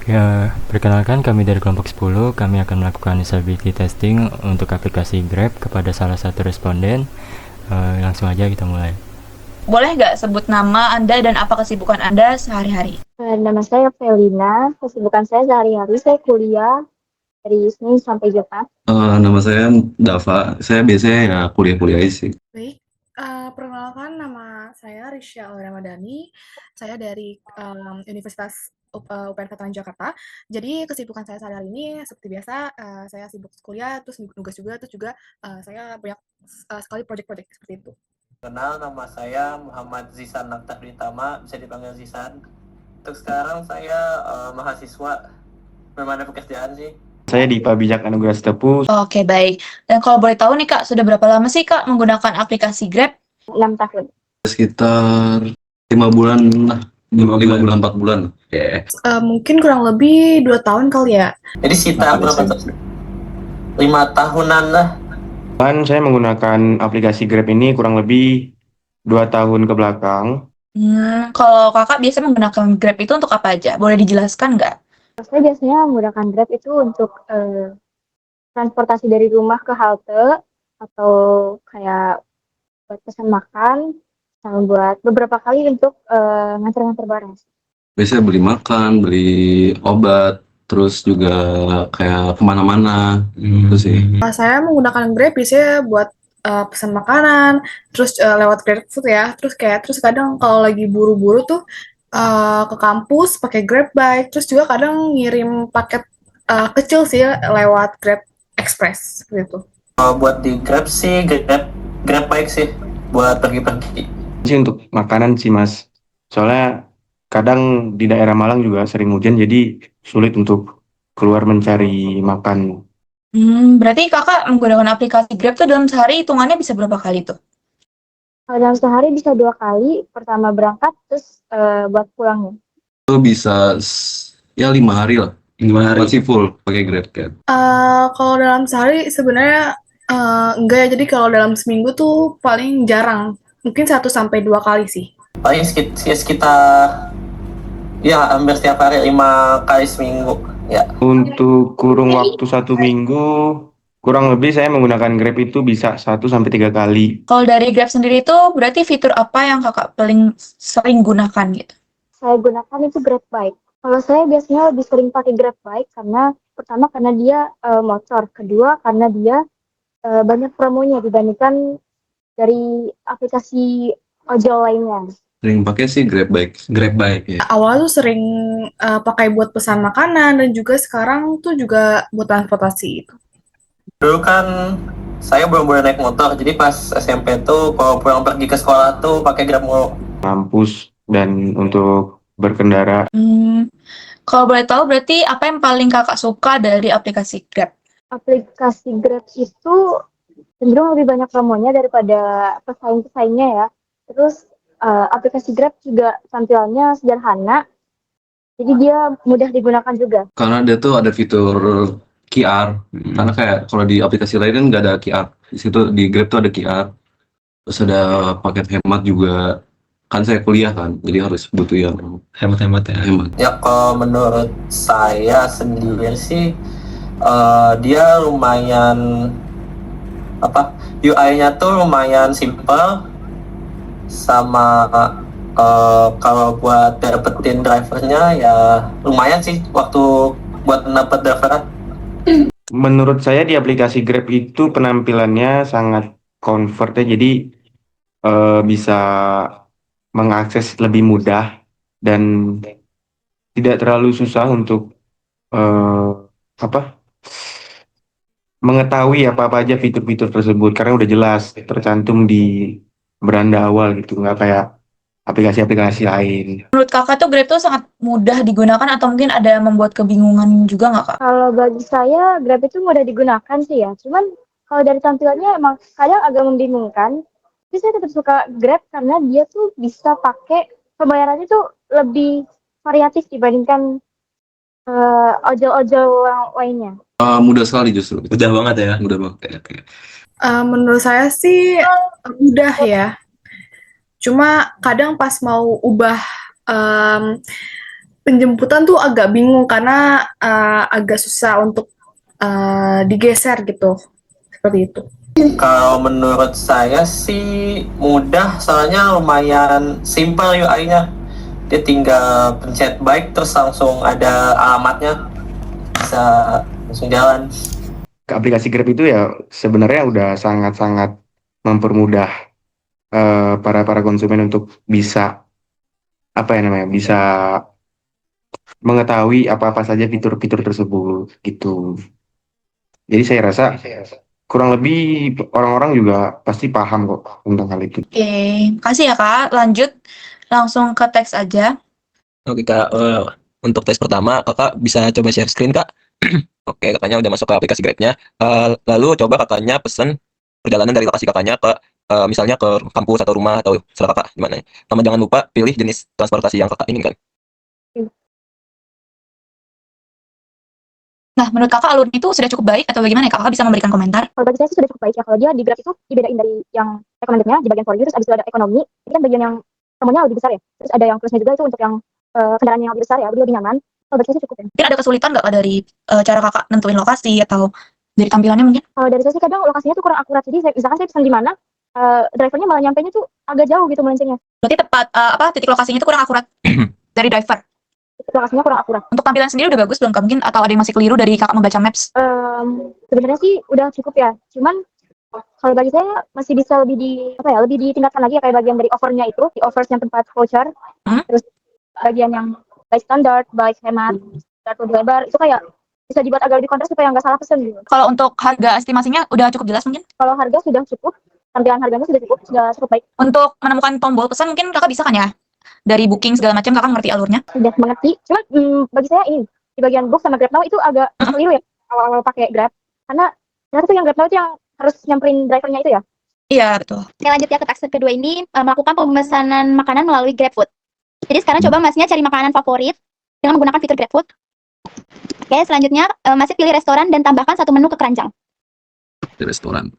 Ya, perkenalkan kami dari kelompok 10, kami akan melakukan usability testing untuk aplikasi Grab kepada salah satu responden. Langsung aja kita mulai. Boleh nggak sebut nama Anda dan apa kesibukan Anda sehari-hari? Nama saya Felina, kesibukan saya sehari-hari saya kuliah dari Senin sampai Jumat. Nama saya Dava, saya biasanya ya kuliah-kuliah aja sih. Baik, perkenalkan nama saya Risha Ramadhani, saya dari Universitas UPN Veteran Jakarta. Jadi kesibukan saya sehari-hari ini seperti biasa, saya sibuk kuliah, terus nugas juga, terus juga saya banyak sekali proyek-proyek seperti itu. Kenal, nama saya Muhammad Zizan Naftah Pritama, bisa dipanggil Zizan. Untuk sekarang saya mahasiswa, belum ada pekerjaan sih. Saya di Pabijak Anugerah Setepu. Oke, baik. Dan kalau boleh tahu nih Kak, sudah berapa lama sih Kak menggunakan aplikasi Grab? 6 tahun. Sekitar 5 bulan lah, 5 bulan 4 bulan. Yeah. Mungkin kurang lebih 2 tahun kali ya. Jadi sekitar berapa? 5 tahunan lah. Dan saya menggunakan aplikasi Grab ini kurang lebih 2 tahun ke belakang. Kalau Kakak biasa menggunakan Grab itu untuk apa aja? Boleh dijelaskan nggak? Saya biasanya menggunakan Grab itu untuk transportasi dari rumah ke halte atau kayak buat pesan makan, sama buat beberapa kali untuk nganter-nganter barang. Biasanya beli makan, beli obat, terus juga kayak kemana-mana, gitu sih. Saya menggunakan Grab biasanya buat pesan makanan, terus lewat GrabFood ya, terus kadang kalau lagi buru-buru tuh ke kampus pakai Grab Bike, terus juga kadang ngirim paket kecil sih lewat Grab Express gitu. Buat di Grab sih, Grab baik sih buat pergi-pergi. Sih untuk makanan sih Mas. Soalnya kadang di daerah Malang juga sering hujan, jadi sulit untuk keluar mencari makan. Berarti Kakak menggunakan aplikasi Grab tuh dalam sehari hitungannya bisa berapa kali tuh? Dalam sehari bisa 2 kali, pertama berangkat, terus buat pulangnya. Itu bisa ya 5 hari lah. 5 hari masih full pakai Grab kan. Kalau dalam sehari sebenarnya enggak ya, jadi kalau dalam seminggu tuh paling jarang, mungkin 1-2 kali sih. Paling sekitar ya hampir setiap hari 5 kali seminggu ya. Untuk kurun waktu 1 minggu, kurang lebih saya menggunakan Grab itu bisa 1-3 kali. Kalau dari Grab sendiri itu berarti fitur apa yang Kakak paling sering gunakan gitu? Saya gunakan itu Grab Bike. Kalau saya biasanya lebih sering pakai Grab Bike karena pertama karena dia motor, kedua karena dia banyak promonya dibandingkan dari aplikasi ojol lainnya. Sering pakai sih Grab Bike ya. Awalnya tuh sering pakai buat pesan makanan dan juga sekarang tuh juga buat transportasi itu. Dulu kan saya belum boleh naik motor, jadi pas SMP tuh kalau pulang pergi ke sekolah tuh pakai Grab mulu. Kampus dan untuk berkendara. Kalau boleh tahu berarti apa yang paling Kakak suka dari aplikasi Grab? Aplikasi Grab itu cenderung lebih banyak promonya daripada pesaing-pesaingnya ya. Terus aplikasi Grab juga tampilannya sederhana, jadi dia mudah digunakan juga. Karena dia tuh ada fitur QR. Karena kayak kalau di aplikasi lain kan nggak ada QR. Di situ di Grab tuh ada QR. Terus ada paket hemat juga. Kan saya kuliah kan, jadi harus butuh yang hemat-hemat ya. Hemat. Ya kalau menurut saya sendiri sih dia lumayan UI-nya tuh lumayan simple, sama kalau buat dapetin drivernya ya lumayan sih waktu buat dapet drivernya. Menurut saya di aplikasi Grab itu penampilannya sangat comfort ya, jadi bisa mengakses lebih mudah dan tidak terlalu susah untuk mengetahui apa-apa aja fitur-fitur tersebut karena udah jelas tercantum di beranda awal gitu, nggak kayak aplikasi-aplikasi lain. Menurut Kakak tuh Grab tuh sangat mudah digunakan atau mungkin ada yang membuat kebingungan juga nggak Kak? Kalau bagi saya Grab itu mudah digunakan sih ya. Cuman kalau dari tampilannya emang kadang agak membingungkan. Tapi saya tetap suka Grab karena dia tuh bisa pakai pembayarannya tuh lebih variatif dibandingkan ojol-ojol lainnya. Mudah sekali justru. Mudah banget ya. Mudah banget. Kayak. Menurut saya sih mudah ya. Cuma kadang pas mau ubah penjemputan tuh agak bingung karena agak susah untuk digeser gitu. Seperti itu. Kalau menurut saya sih mudah, soalnya lumayan simple UI-nya. Dia tinggal pencet bike terus langsung ada alamatnya, bisa langsung jalan. Aplikasi Grab itu ya sebenarnya udah sangat-sangat mempermudah para konsumen untuk bisa apa ya namanya bisa mengetahui apa-apa saja fitur-fitur tersebut gitu. Jadi saya rasa kurang lebih orang-orang juga pasti paham kok tentang hal itu. Oke, makasih ya Kak. Lanjut langsung ke teks aja. Oke Kak, untuk tes pertama Kakak bisa coba share screen Kak. Oke, kakaknya udah masuk ke aplikasi Grab-nya. Lalu coba kakaknya pesen perjalanan dari lokasi kakaknya ke misalnya ke kampus atau rumah atau serah kakak gimana ya. Sama jangan lupa pilih jenis transportasi yang kakak inginkan. Nah, menurut Kakak alurnya itu sudah cukup baik atau bagaimana ya Kak? Kakak bisa memberikan komentar? Kalau bagi saya sih sudah cukup baik ya. Kalau dia di Grab itu dibedain dari yang recommended-nya di bagian for you, terus abis itu ada ekonomi. Ini kan bagian yang promonya lebih besar ya. Terus ada yang plusnya juga itu untuk yang kendaraan yang lebih besar ya, lebih nyaman. Kalau bagi saya sih cukup ya. Mungkin ada kesulitan nggak Kak dari cara Kakak nentuin lokasi atau dari tampilannya mungkin? Kalau dari saya sih kadang lokasinya tuh kurang akurat. Jadi misalkan saya pesan di mana, drivernya malah nyampainya tuh agak jauh gitu melencengnya. Berarti tepat titik lokasinya itu kurang akurat dari driver. Lokasinya kurang akurat. Untuk tampilan sendiri udah bagus belum Kak? Mungkin atau ada yang masih keliru dari Kakak membaca maps? Sebenarnya sih udah cukup ya. Cuman kalau bagi saya masih bisa lebih lebih ditingkatkan lagi ya, kayak bagian dari offernya itu, di offers yang tempat voucher, terus bagian yang by standard, by hemat, kartu lebar, itu kayak bisa dibuat agak lebih kontras supaya nggak salah pesen gitu. Kalau untuk harga estimasinya udah cukup jelas mungkin? Kalau harga sudah cukup, tampilan harganya sudah cukup baik. Untuk menemukan tombol pesan mungkin Kakak bisa kan ya? Dari booking segala macam Kakak ngerti alurnya? Sudah mengerti. Cuma bagi saya ini di bagian book sama Grab Now itu agak keliru ya awal-awal pakai Grab, karena ternyata tuh yang Grab Now itu yang harus nyamperin drivernya itu ya. Iya betul. Oke, lanjut ya ke teks kedua ini, melakukan pemesanan makanan melalui GrabFood. Jadi sekarang coba masnya cari makanan favorit dengan menggunakan fitur GrabFood. Oke, selanjutnya masih pilih restoran dan tambahkan satu menu ke keranjang. Di restoran.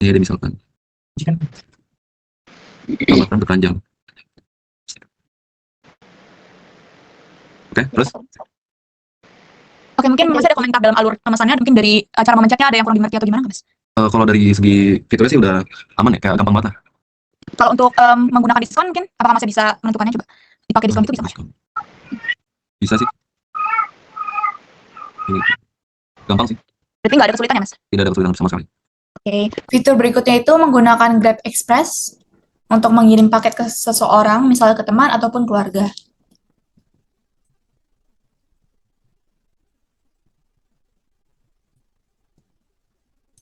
Ini ada misalkan. Tambahkan berkeranjang. Oke, terus? Oke, mungkin Mas ada komentar dalam alur pemesannya, mungkin dari cara memencetnya ada yang kurang dimengerti atau gimana Mas? Kalau dari segi fiturnya sih udah aman ya, kayak gampang banget lah. Kalau untuk menggunakan diskon mungkin, apakah masih bisa menentukannya coba? Dipakai diskon itu bisa nggak? Bisa sih. Ini gampang sih, Berarti nggak ada kesulitan ya Mas? tidak ada kesulitan sama sekali. Oke. Fitur berikutnya itu menggunakan Grab Express untuk mengirim paket ke seseorang, misalnya ke teman ataupun keluarga.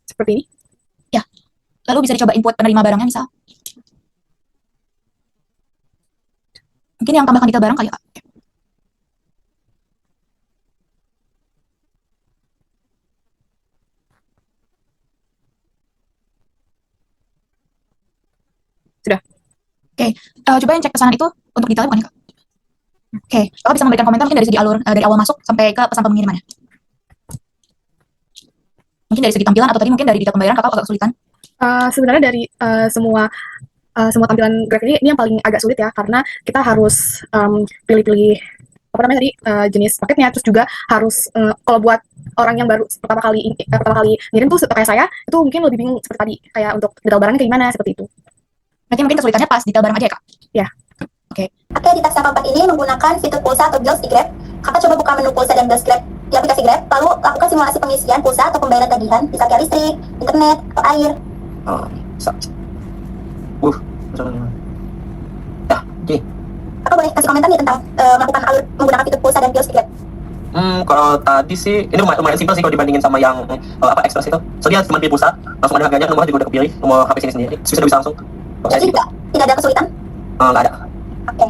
Seperti ini. Ya. Lalu bisa dicoba input penerima barangnya misal. Mungkin yang tambahkan detail barang kali ya Kak? Sudah. Oke, coba yang cek pesanan itu untuk detailnya bukan ya Kak? Oke, Kakak bisa memberikan komentar mungkin dari segi alur, dari awal masuk sampai ke pesan pengirimannya. Mungkin dari segi tampilan atau tadi mungkin dari detail pembayaran Kakak agak kesulitan. Sebenarnya dari semua tampilan Grab ini yang paling agak sulit ya, karena kita harus pilih-pilih apa namanya tadi jenis paketnya, terus juga harus kalau buat orang yang baru pertama kali ngirim tuh kayak saya itu mungkin lebih bingung seperti tadi, kayak untuk detail barangnya kayak gimana seperti itu. Berarti mungkin kesulitannya pas detail barang aja ya Kak? Ya. Oke. Oke, di teks yang keempat ini menggunakan fitur pulsa atau bills di Grab. Kakak coba buka menu pulsa dan bills Grab di aplikasi Grab, lalu lakukan simulasi pengisian pulsa atau pembayaran tagihan, bisa kayak listrik, internet, atau air. Oke. Kakak boleh kasih komentar nih tentang melakukan alur menggunakan fitur pulsa dan bills di Grab. Kalau tadi sih ini lumayan simpel sih kalau dibandingin sama yang Express itu. Soalnya cuma pilih pulsa, langsung ada harganya, nomor juga udah kepilih, nomor HP sini sendiri, sudah bisa langsung. Jadi juga tidak ada kesulitan? Nggak ada. Oke.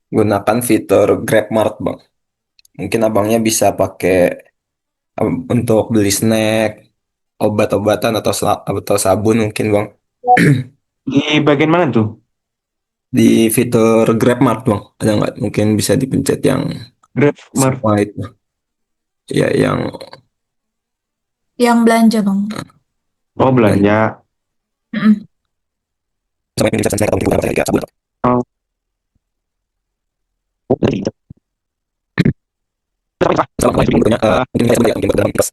Gunakan fitur GrabMart, Bang. Mungkin abangnya bisa pakai untuk beli snack, obat-obatan atau sabun mungkin, Bang. Di bagian mana tuh? Di fitur GrabMart, Bang. Ada nggak? Mungkin bisa dipencet yang GrabMart. semua itu. Ya, Yang belanja Bang. Oh, belanja. sampai bisa snack atau mungkin sabun. Oh, dari itu. Berapa Pak? Sama mungkin bentuknya mungkin saya sebenarnya mungkin dalam kipas.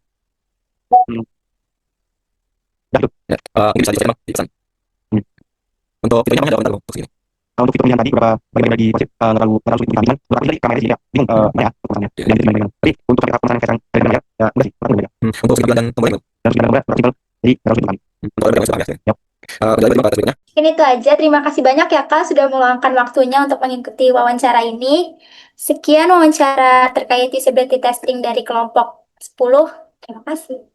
Dah itu. Ya, mungkin bisa dipesan Bang, dipesan. Hmm. Untuk videonya Bang ada berapa untuk segini? Kalau untuk fitur yang tadi berapa bagi konsep nggak terlalu sulit untuk diambil. Tadi kamera sih ya bingung mana ya ukurannya. Ya. Yang dimainkan. Tapi untuk pemesanan yang dari mana ya enggak sih, enggak. Untuk segitiga dan tombol itu. Dan sudah gambar simpel. Jadi nggak harus dipakai. Untuk ada yang sudah ya. Yap. Udah terima kasih berikutnya. Mungkin itu aja. Terima kasih banyak ya Kak sudah meluangkan waktunya untuk mengikuti wawancara ini. Sekian wawancara terkait usability testing dari kelompok 10. Terima kasih.